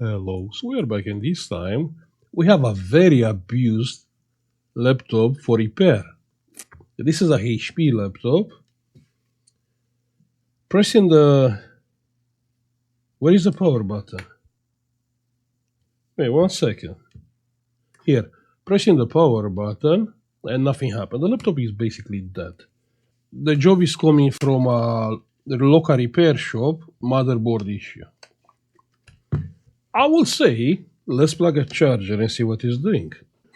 Hello, so we are back, and this time we have a very abused laptop for repair. This is a HP laptop. Pressing the... Where is the power button? Wait, 1 second. Here, pressing the power button and nothing happened. The laptop is basically dead. The job is coming from a local repair shop, motherboard issue. I will say, let's plug a charger and see what it's doing.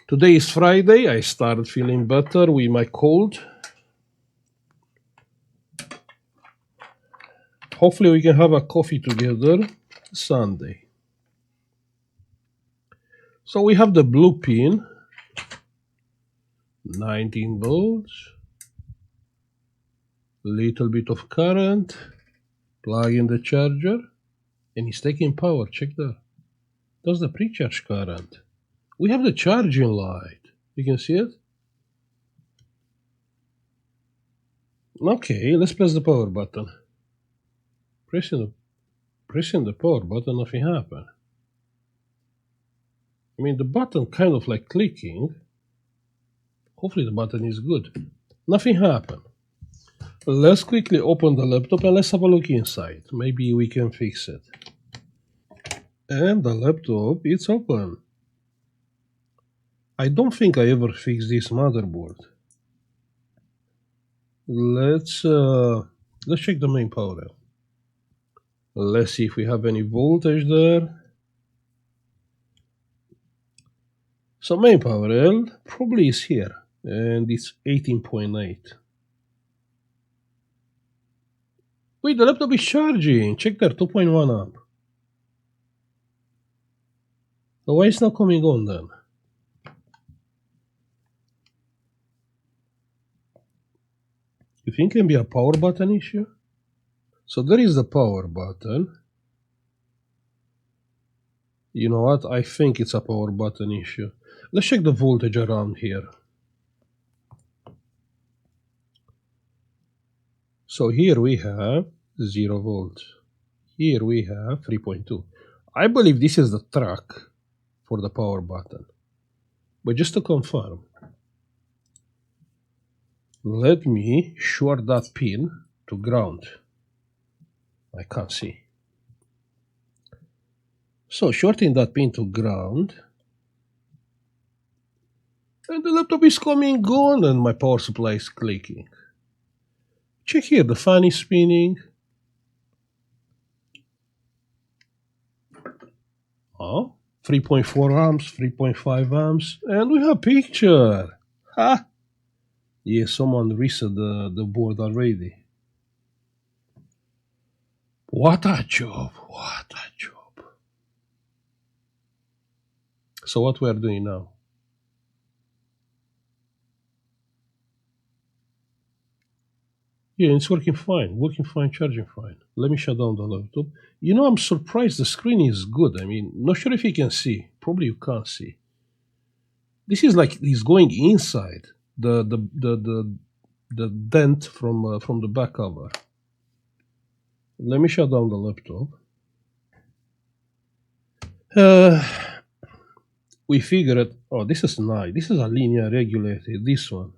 Today is Friday. I started feeling better with my cold. Hopefully we can have a coffee together Sunday. So we have the blue pin, 19 volts, little bit of current, plug in the charger, and it's taking power. Check that. That's the pre-charge current. We have the charging light. You can see it? Okay, let's press the power button. Pressing the power button, nothing happened. I mean, the button kind of like clicking. Hopefully the button is good. Nothing happened. Let's quickly open the laptop and let's have a look inside. Maybe we can fix it. And the laptop, it's open. I don't think I ever fixed this motherboard. Let's check the main power rail. Let's see if we have any voltage there. So main power rail probably is here, and it's 18.8. Wait, the laptop is charging. Check there, 2.1 amp. So why it's not coming on then? You think it can be a power button issue? So there is the power button. You know what? I think it's a power button issue. Let's check the voltage around here. So here we have 0 volts. Here we have 3.2. I believe this is the track for the power button. But just to confirm, let me short that pin to ground. I can't see. So shorting that pin to ground, and the laptop is coming on and my power supply is clicking. Check here, the fan is spinning. Oh, 3.4 amps, 3.5 amps, and we have picture. Ha! Yeah, someone reset the board already. What a job, what a job. So what we are doing now? Yeah, it's working fine, charging fine. Let me shut down the laptop. You know, I'm surprised the screen is good. I mean, not sure if you can see. Probably you can't see. This is like it's going inside the dent from the back cover. Let me shut down the laptop. We figured, oh, this is nice. This is a linear regulator, this one.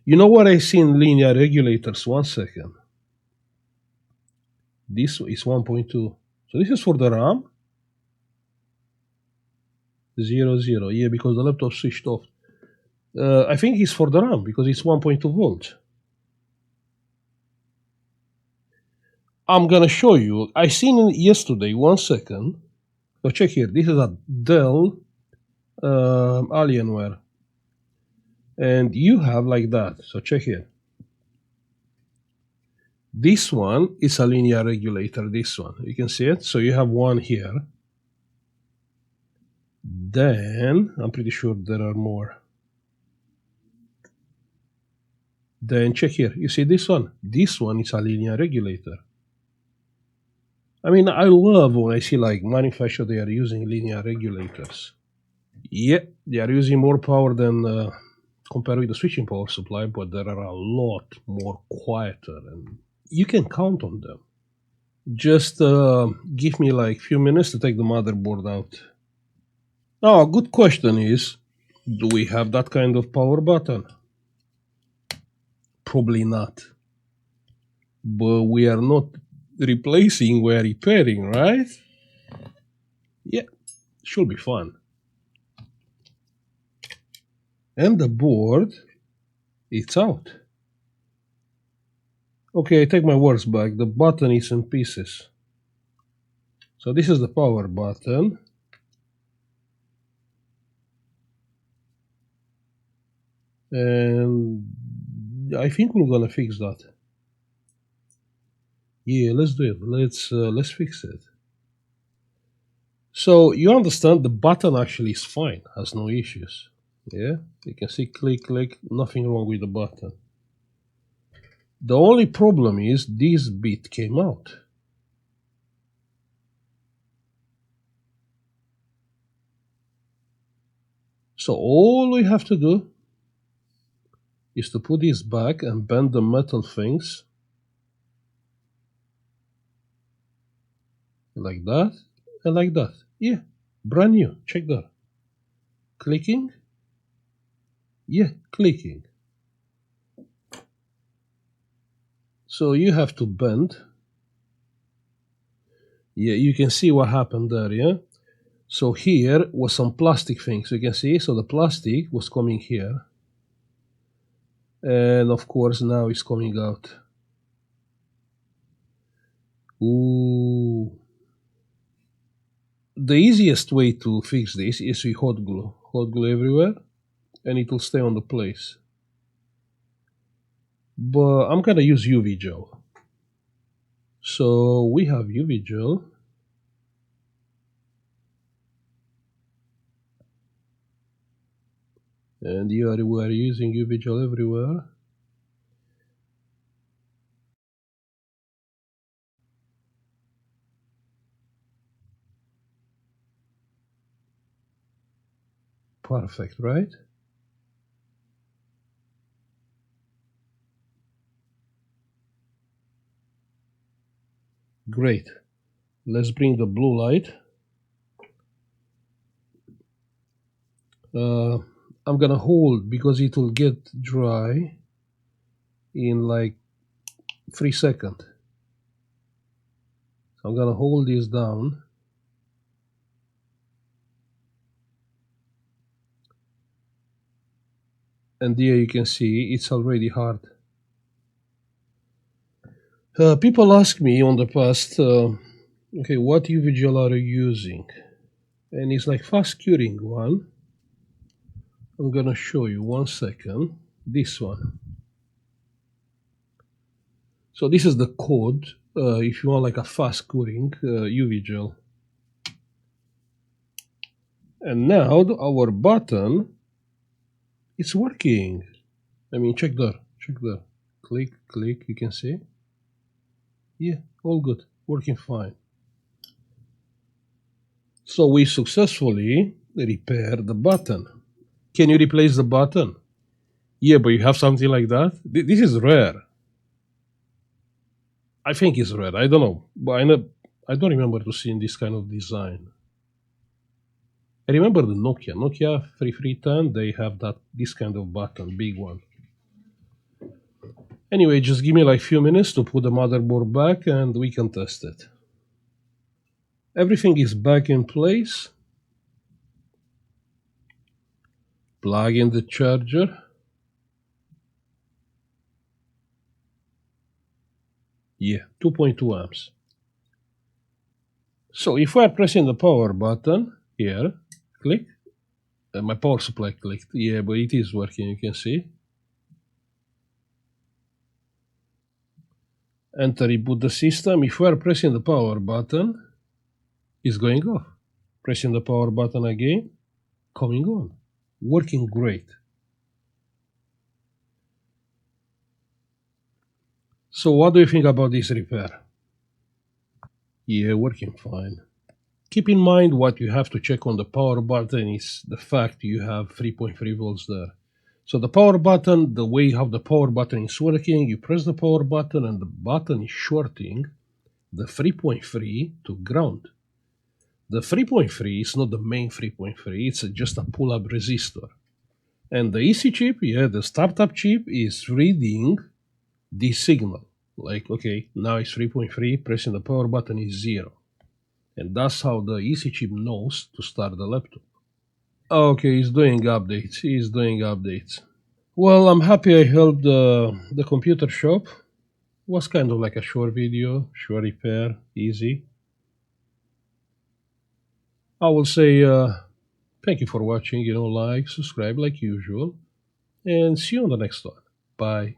You know what I see in linear regulators? 1 second. This is 1.2. So this is for the RAM. 0, 0. Yeah, because the laptop switched off. I think it's for the RAM because it's 1.2 volts. I'm gonna show you. I seen it yesterday. 1 second. So check here. This is a Dell Alienware. And you have like that. So check here. This one is a linear regulator, this one. You can see it. So you have one here. Then, I'm pretty sure there are more. Then check here. You see this one? This one is a linear regulator. I mean, I love when I see like manufacturers, they are using linear regulators. Yeah, they are using more power than compared with the switching power supply, but there are a lot more quieter and you can count on them. Just give me like few minutes to take the motherboard out. Now, a good question is, do we have that kind of power button? Probably not. But we are not replacing, we are repairing, right? Yeah, should be fun. And the board, it's out. Okay, I take my words back. The button is in pieces. So this is the power button. And I think we're gonna fix that. Yeah, let's do it. Let's fix it. So you understand the button actually is fine, has no issues. Yeah, you can see click, click, nothing wrong with the button. The only problem is this bit came out. So all we have to do is to put this back and bend the metal things like that and like that. Yeah, brand new. Check that. Clicking. Yeah, clicking. So you have to bend. Yeah, you can see what happened there, yeah? So here was some plastic things, you can see. So the plastic was coming here. And of course now it's coming out. Ooh. The easiest way to fix this is with hot glue. Hot glue everywhere, and it will stay on the place. But I'm gonna use UV gel. So we have UV gel. And we are using UV gel everywhere. Perfect, right? Great. Let's bring the blue light. I'm gonna hold because it will get dry in like 3 seconds. So I'm gonna hold this down. And there you can see it's already hard. People ask me on the past, okay, what UV gel are you using? And it's like fast curing one. I'm gonna show you 1 second. This one. So this is the code if you want like a fast curing UV gel. And now our button, it's working. I mean, check there, check there. Click, click, you can see. Yeah, all good, working fine. So we successfully repaired the button. Can you replace the button? Yeah, but you have something like that? This is rare. I think it's rare. I don't know, but I don't remember to see this kind of design. I remember the Nokia 3310. They have this kind of button, big one. Anyway, just give me like few minutes to put the motherboard back, and we can test it. Everything is back in place. Plug in the charger. Yeah, 2.2 amps. So if we are pressing the power button here, click, my power supply clicked. Yeah, but it is working, you can see. Enter reboot the system. If we are pressing the power button, it's going off. Pressing the power button again, coming on. Working great. So what do you think about this repair? Yeah, working fine. Keep in mind what you have to check on the power button is the fact you have 3.3 volts there. So the power button, the way how the power button is working, you press the power button and the button is shorting. the 3.3 to ground. The 3.3 is not the main 3.3, it's just a pull-up resistor. And the EC chip, yeah, the startup chip is reading this signal. Like, okay, now it's 3.3, pressing the power button is 0. And that's how the EC chip knows to start the laptop. Okay, he's doing updates. Well, I'm happy I helped the computer shop. Was kind of like a short video, short repair, easy. I will say thank you for watching, like, subscribe like usual, and see you on the next one. Bye.